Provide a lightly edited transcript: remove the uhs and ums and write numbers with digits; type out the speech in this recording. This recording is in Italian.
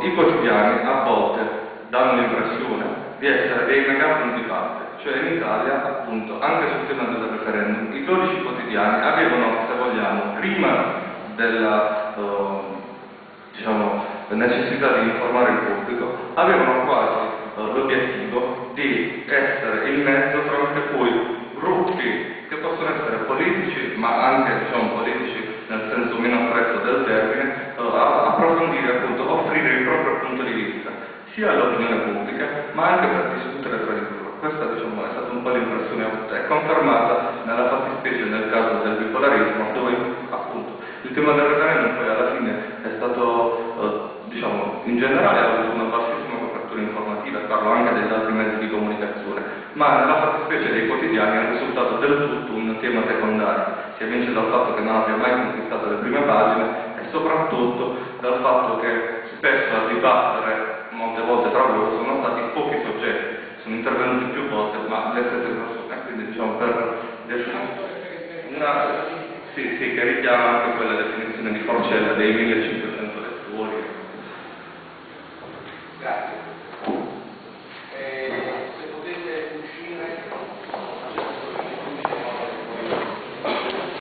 i quotidiani a volte danno l'impressione di essere dei megapunti di parte, cioè in Italia appunto anche sul tema del referendum i 12 quotidiani avevano, se vogliamo, prima della necessità di informare il pubblico, avevano quasi l'obiettivo di essere il mezzo tramite cui gruppi che possono essere politici, ma anche politici nel senso meno stretto del termine, approfondire appunto, offrire il proprio punto di vista, sia all'opinione pubblica, ma anche per discutere tra di loro. Questa è stata un po' l'impressione avuta, è confermata nella fattispecie nel caso del bipolarismo, dove appunto il tema del referendum poi alla fine è stato, in generale ha avuto una bassissima copertura informativa, parlo anche degli altri mezzi di comunicazione, ma nella fattispecie dei quotidiani è risultato del tutto un tema secondario. Si evince dal fatto che non abbia mai conquistato le prime pagine e soprattutto dal fatto che spesso a dibattere molte volte tra loro sono stati pochi soggetti, sono intervenuti più volte, ma le stesse persone, quindi per definire che richiama anche quella definizione di Forcella dei 1500